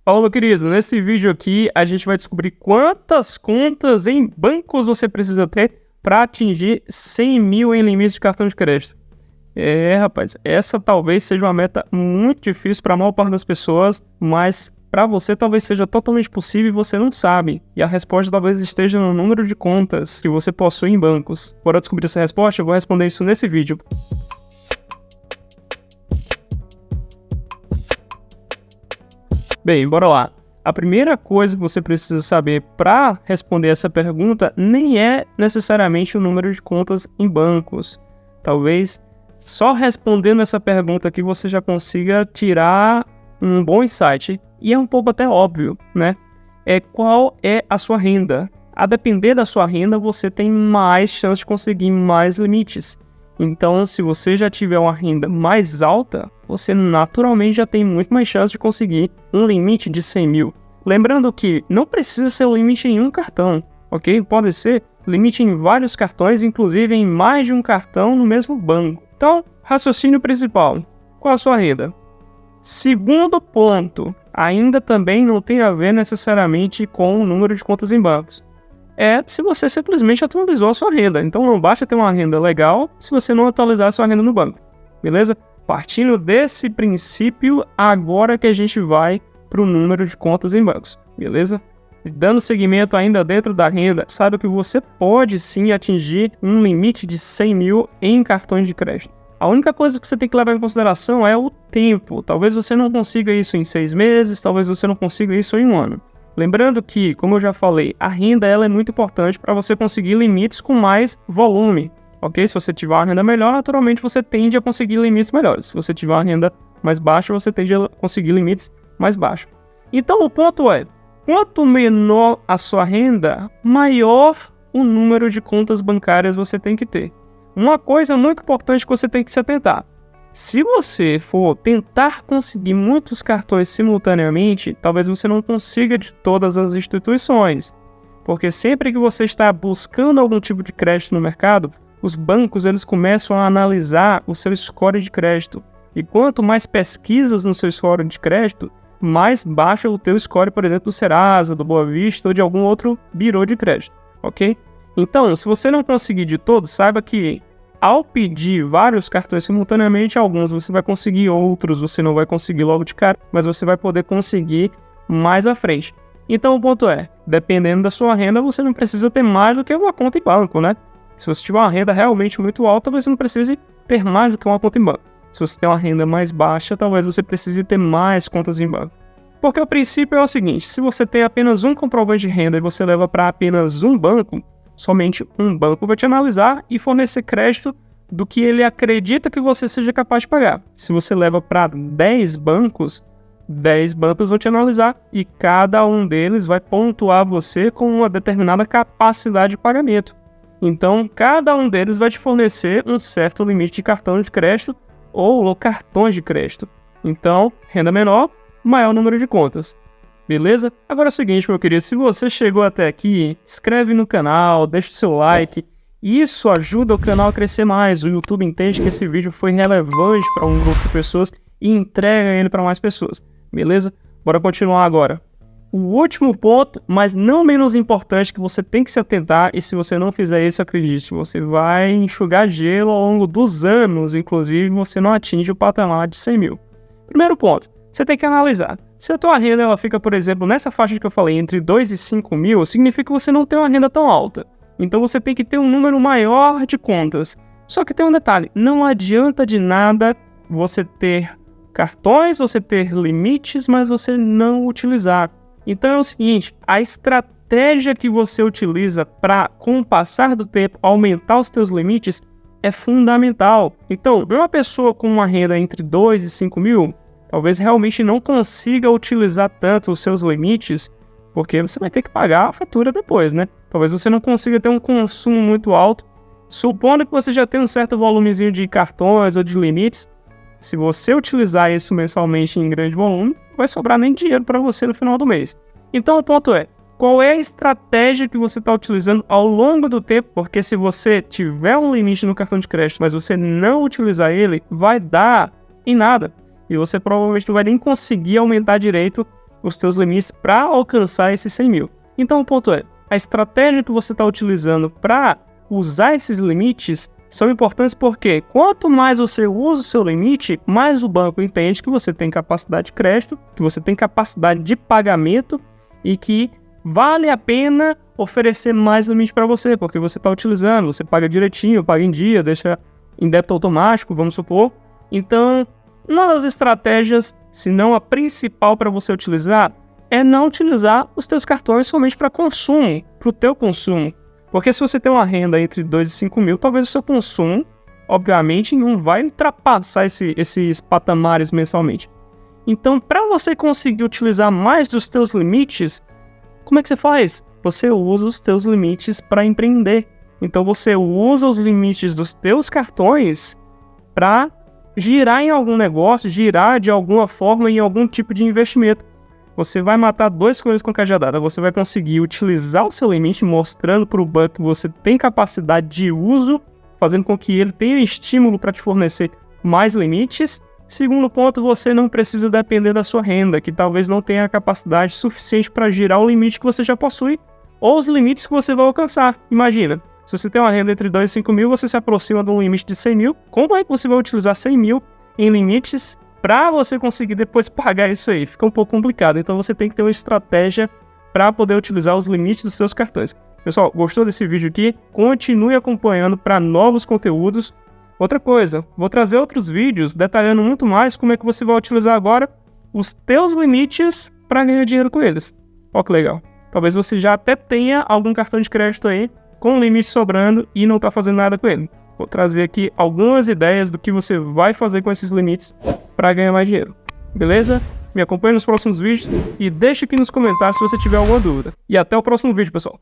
Fala, meu querido, nesse vídeo aqui a gente vai descobrir quantas contas em bancos você precisa ter para atingir 100 mil em limite de cartão de crédito. Rapaz, essa talvez seja uma meta muito difícil para a maior parte das pessoas, mas para você talvez seja totalmente possível e você não sabe. E a resposta talvez esteja no número de contas que você possui em bancos. Bora descobrir essa resposta? Eu vou responder isso nesse vídeo. Bem, bora lá. A primeira coisa que você precisa saber para responder essa pergunta nem é necessariamente o número de contas em bancos. Talvez só respondendo essa pergunta aqui você já consiga tirar um bom insight. E é um pouco até óbvio, né? Qual é a sua renda? A depender da sua renda, você tem mais chance de conseguir mais limites. Então, se você já tiver uma renda mais alta, você naturalmente já tem muito mais chance de conseguir um limite de 100 mil. Lembrando que não precisa ser o limite em um cartão, ok? Pode ser limite em vários cartões, inclusive em mais de um cartão no mesmo banco. Então, raciocínio principal. Qual a sua renda? Segundo ponto, ainda também não tem a ver necessariamente com o número de contas em bancos. Se você simplesmente atualizou a sua renda. Então não basta ter uma renda legal se você não atualizar a sua renda no banco, beleza? Partindo desse princípio, agora que a gente vai para o número de contas em bancos, beleza? E dando seguimento ainda dentro da renda, saiba que você pode sim atingir um limite de 100 mil em cartões de crédito. A única coisa que você tem que levar em consideração é o tempo. Talvez você não consiga isso em 6 meses, talvez você não consiga isso em um ano. Lembrando que, como eu já falei, a renda ela é muito importante para você conseguir limites com mais volume, ok? Se você tiver uma renda melhor, naturalmente você tende a conseguir limites melhores. Se você tiver uma renda mais baixa, você tende a conseguir limites mais baixos. Então o ponto é, quanto menor a sua renda, maior o número de contas bancárias você tem que ter. Uma coisa muito importante que você tem que se atentar. Se você for tentar conseguir muitos cartões simultaneamente, talvez você não consiga de todas as instituições. Porque sempre que você está buscando algum tipo de crédito no mercado, os bancos eles começam a analisar o seu score de crédito. E quanto mais pesquisas no seu score de crédito, mais baixo é o teu score, por exemplo, do Serasa, do Boa Vista ou de algum outro birô de crédito, ok? Então, se você não conseguir de todos, saiba que ao pedir vários cartões simultaneamente, alguns você vai conseguir, outros você não vai conseguir logo de cara, mas você vai poder conseguir mais à frente. Então o ponto é, dependendo da sua renda, você não precisa ter mais do que uma conta em banco, né? Se você tiver uma renda realmente muito alta, você não precisa ter mais do que uma conta em banco. Se você tem uma renda mais baixa, talvez você precise ter mais contas em banco. Porque o princípio é o seguinte, se você tem apenas um comprovante de renda e você leva para apenas um banco, somente um banco vai te analisar e fornecer crédito do que ele acredita que você seja capaz de pagar. Se você leva para 10 bancos vão te analisar e cada um deles vai pontuar você com uma determinada capacidade de pagamento. Então, cada um deles vai te fornecer um certo limite de cartão de crédito ou cartões de crédito. Então, renda menor, maior número de contas. Beleza? Agora é o seguinte, meu querido, se você chegou até aqui, inscreve no canal, deixa o seu like. Isso ajuda o canal a crescer mais. O YouTube entende que esse vídeo foi relevante para um grupo de pessoas e entrega ele para mais pessoas. Beleza? Bora continuar agora. O último ponto, mas não menos importante, que você tem que se atentar, e se você não fizer isso, acredite, você vai enxugar gelo ao longo dos anos, inclusive você não atinge o patamar de 100 mil. Primeiro ponto, você tem que analisar. Se a tua renda ela fica, por exemplo, nessa faixa que eu falei, entre 2 e 5 mil, significa que você não tem uma renda tão alta. Então você tem que ter um número maior de contas. Só que tem um detalhe, não adianta de nada você ter cartões, você ter limites, mas você não utilizar. Então é o seguinte, a estratégia que você utiliza para, com o passar do tempo, aumentar os teus limites é fundamental. Então, uma pessoa com uma renda entre 2 e 5 mil, talvez realmente não consiga utilizar tanto os seus limites, porque você vai ter que pagar a fatura depois, né? Talvez você não consiga ter um consumo muito alto. Supondo que você já tem um certo volumezinho de cartões ou de limites, se você utilizar isso mensalmente em grande volume, não vai sobrar nem dinheiro para você no final do mês. Então o ponto é, qual é a estratégia que você está utilizando ao longo do tempo? Porque se você tiver um limite no cartão de crédito, mas você não utilizar ele, vai dar em nada. E você provavelmente não vai nem conseguir aumentar direito os teus limites para alcançar esses 100 mil. Então o ponto é, a estratégia que você está utilizando para usar esses limites são importantes porque quanto mais você usa o seu limite, mais o banco entende que você tem capacidade de crédito, que você tem capacidade de pagamento e que vale a pena oferecer mais limite para você, porque você está utilizando, você paga direitinho, paga em dia, deixa em débito automático, vamos supor. Então, uma das estratégias, se não a principal para você utilizar, é não utilizar os teus cartões somente para consumo, para o teu consumo. Porque se você tem uma renda entre 2 e 5 mil, talvez o seu consumo, obviamente, não vai ultrapassar esses patamares mensalmente. Então, para você conseguir utilizar mais dos teus limites, como é que você faz? Você usa os teus limites para empreender. Então, você usa os limites dos teus cartões para girar em algum negócio, girar de alguma forma em algum tipo de investimento. Você vai matar 2 coelhos com cajadada. Você vai conseguir utilizar o seu limite, mostrando para o banco que você tem capacidade de uso, fazendo com que ele tenha estímulo para te fornecer mais limites. Segundo ponto, você não precisa depender da sua renda, que talvez não tenha a capacidade suficiente para girar o limite que você já possui, ou os limites que você vai alcançar. Imagina, se você tem uma renda entre 2 e 5 mil, você se aproxima de um limite de 100 mil. Como é que você vai utilizar 100 mil em limites para você conseguir depois pagar isso aí? Fica um pouco complicado, então você tem que ter uma estratégia para poder utilizar os limites dos seus cartões. Pessoal, gostou desse vídeo aqui? Continue acompanhando para novos conteúdos. Outra coisa, vou trazer outros vídeos detalhando muito mais como é que você vai utilizar agora os teus limites para ganhar dinheiro com eles. Olha que legal. Talvez você já até tenha algum cartão de crédito aí com limite sobrando e não está fazendo nada com ele. Vou trazer aqui algumas ideias do que você vai fazer com esses limites para ganhar mais dinheiro. Beleza? Me acompanhe nos próximos vídeos e deixe aqui nos comentários se você tiver alguma dúvida. E até o próximo vídeo, pessoal.